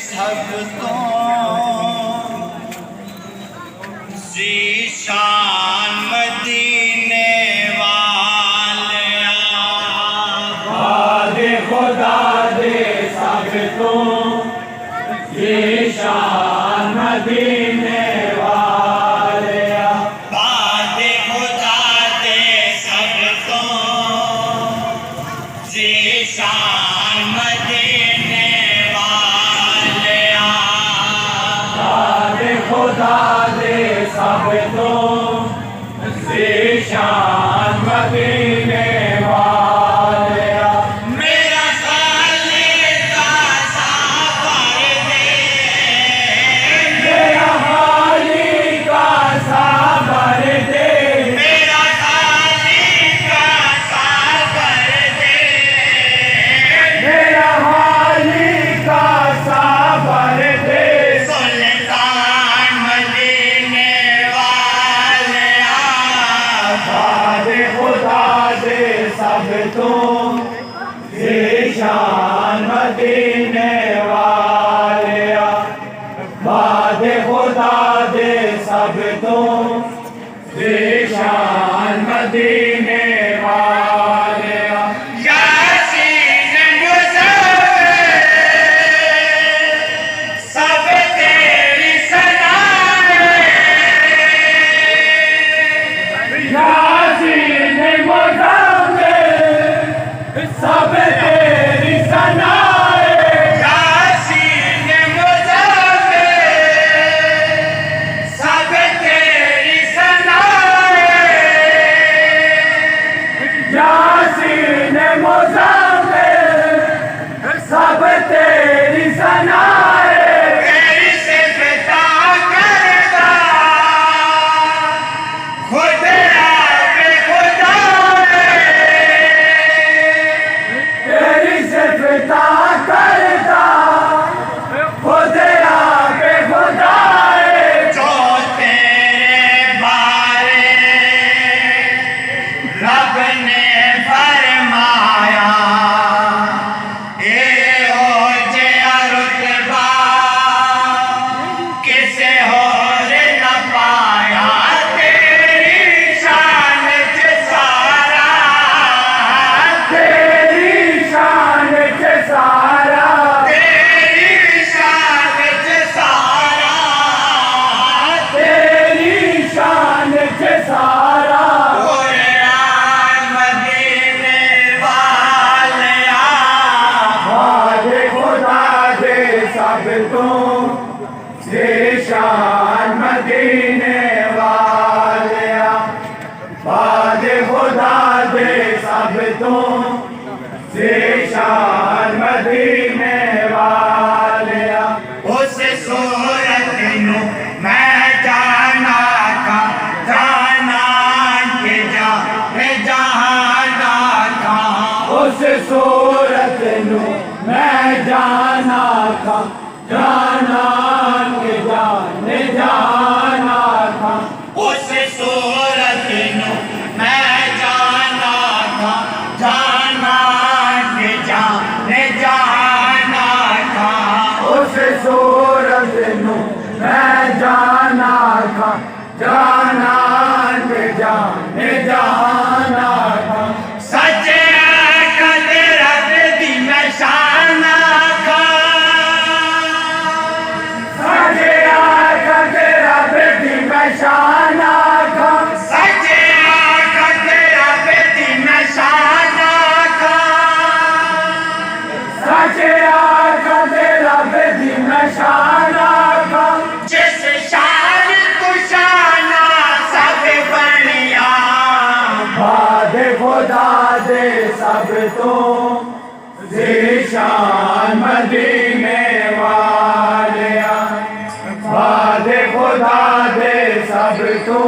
सब तो ज़ीशान मदीने वाले बादे खुदा दे सब तो ज़ीशान मदीने वाले बादे खुदा दे सब तो ज़ीशान मदीने वाले बादे खुदा दे सब तो ज़ीशान मदीने वाले मेरा खालिका साबर दे मेरा खालिका साबर दे मेरा खालिका साबर दे मेरा खालिका साबर दे सुल्तान मदीने वाले बादे खुदा दे सब तो ज़ीशान मदीने वाले बादे खुदा दे सब तो ज़ीशान मदीने वाले यासीन मुज़फ़्फ़र सब तेरी सना यासीन मुज़फ़्फ़र सब तेरी सनाए यासीन मुज़फ़्फ़र सब तेरी सना यासीन मुज़फ़्फ़र सब तेरी सनाए तेरी सिफ़ता करता खुद आप खुदा तेरी सिफ़ता करता खुद आके खुदाए जो तेरे बारे रब ने फरमाया ए ओ जया रुतबा किसे और न पाया तेरी शान च सारा तेरी शान के सारा तेरी शान च सारा तेरी शान के सारा कुरान मदीने वाले बादे खुदा दे सब तो ज़ीशान मदीने वाले बादे खुदा दे सब तो ज़ीशान मदीने वाले उस सूरत नू मैं जाना का जाना के जा मैं जहाना का उस सूरत नू मैं जाना था जाना के जाने जाना था उस सूरत नू मैं जाना था जाना के जा मैं जहाना का उस सूरत नू मैं जाना था जाना के जाने जाना था सच्चे कदर दी मैं शाना का सजे आका तेरा बेटी मैं शाना था सच्चे कदर दी मैं शाना का सजे आका तेरा बेटी मैं शाना था जिस शान तू शाना सब बनिया बादे खुदा दे सब तो ज़ीशान मदीने वाले बादे खुदा दे सब तो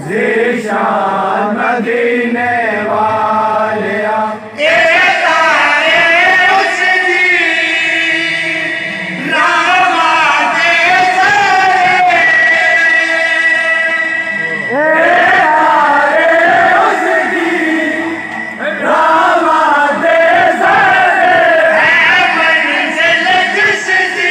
ज़ीशान मदीने वाले ए तारे उस दी रामा दे सरे उसकी रामा दे सरे है मंजिल जिस दी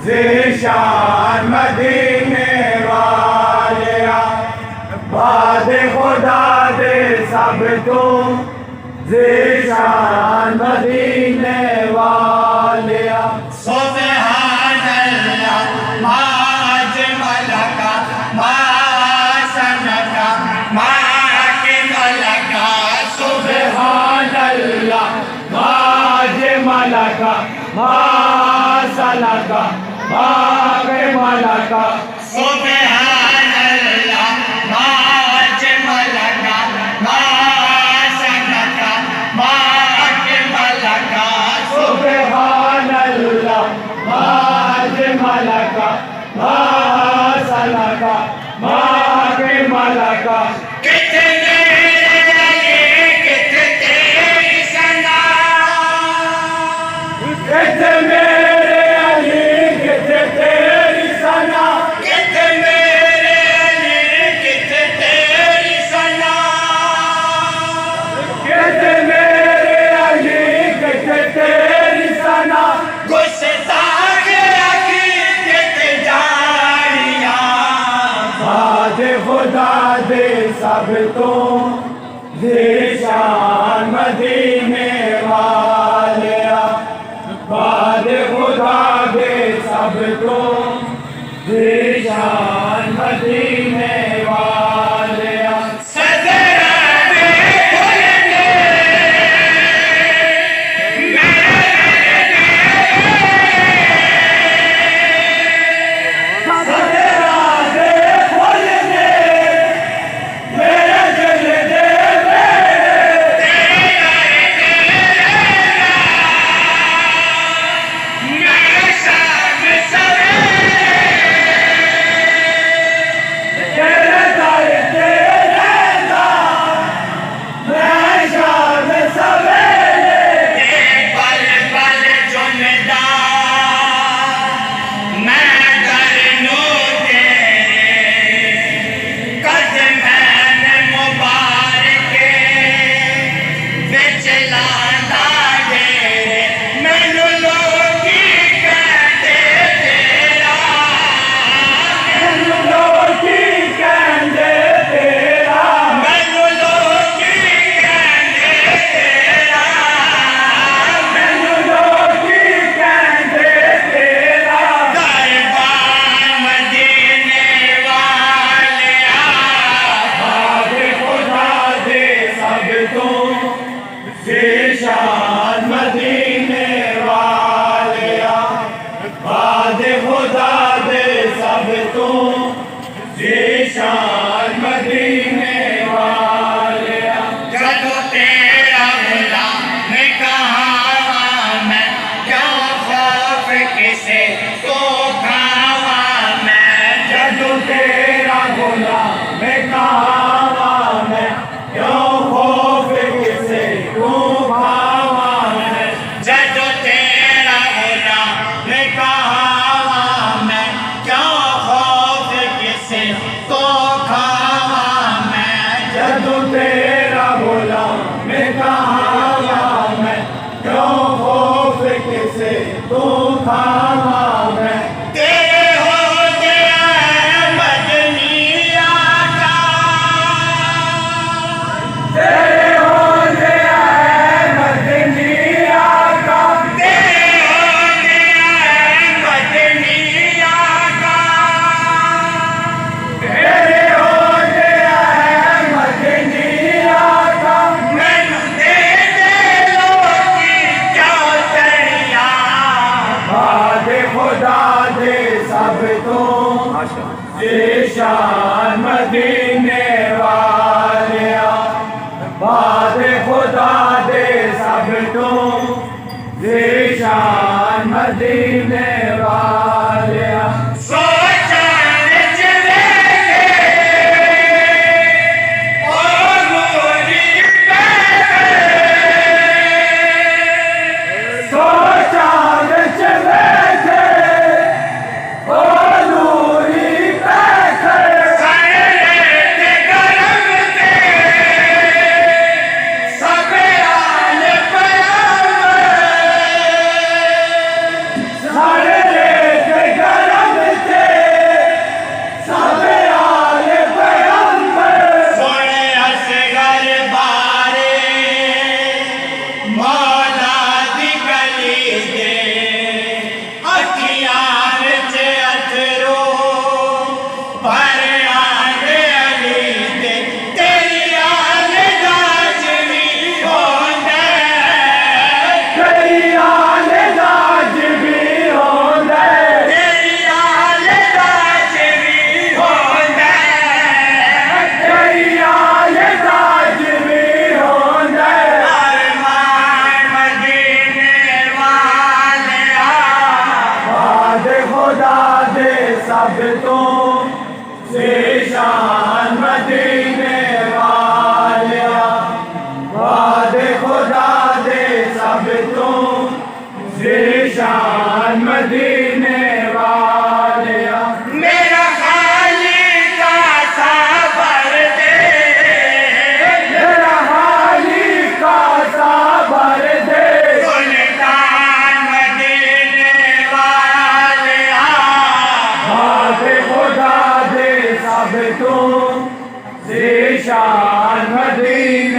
ज़ीशान मदीने वालिया, बाद खुदा दे सब तो ज़ीशान मदीने वालिया। सुबहान अल्लाह माज मलका मासनका माके मलका सुबहान अल्लाह माज मलका मासनका माके मलका। सुबहान अल्लाह माज मलका मासनका माके मलका सुबहान अल्लाह माज मलका मासनका माके मलका। कितने कितने तेरी सना कितने मेरे अली कितने तेरी सना, कितने मेरे अली कितने तेरी सना कितने मेरे अली कितने तेरी सना। गुस्ताख अकीदत जारिया बाद खुदा दे सब तो ज़ीशान मदीने वालिया, बाद खुदा दे सब तो ज़ीशान मदीने वालिया। सदरा दे खुलने सदरा दे खुलने मेरे दिल दे मेरे शाम सवेरे तेरे दर तेरे दार मैं शाम सवेरे। पल पल जुमदा मैं करनू तेरे कदमैन मुबारक विच लांदा डेरे मैनू लोकी कहते तेरा मैनू लोकी कहंदे तेरा, मैनू लोकी कहते तेरा मैनू लोकी कहंदे तेरा। दरबार मदीने वालिया बाद खुदा दे सब तो ज़ीशान मदीने वालिया, बाद खुदा दे सब तो ज़ीशान मदीने वालिया। जदों तेरा गुलाम कहाँ मैं क्यों खौफ किसे को खावा मैं जदों तेरा गुलाम कहावा मैं क्यों खौफ किसे तू भावा मैं। जदों तेरा गुलाम कहाँ मैं क्यों खौफ किसे को खावा मैं जदों तेरा गुलाम कहावा मैं क्यों खौफ किसे तू खावा मैं। तेरे हो गया मदनिया का तेरे हो गया है मदनिया का, तेरे हो गया मदनिया का तेरे हो गया है मदनिया का। मैनू दे लोकी चौतरिया बाद खुदा दे सब तो ज़ीशान मदीने वालिया, बाद खुदा दे सब तो ज़ीशान मदीने वालिया। सोचा विच वेले ओ गोरी सोचा विच बैठे ओ नूरी बैठे, सरे खुदा दे सब तुम ज़ीशान मदीने वालिया वादे खुदा दे सब तुम ज़ीशान मदीने वालिया मेरा खाली का साबर दे मेरा हाली का साबर दे सुल्तान मदीने वालिया वादे खुदा दे सब तुम ज़ीशान मदीने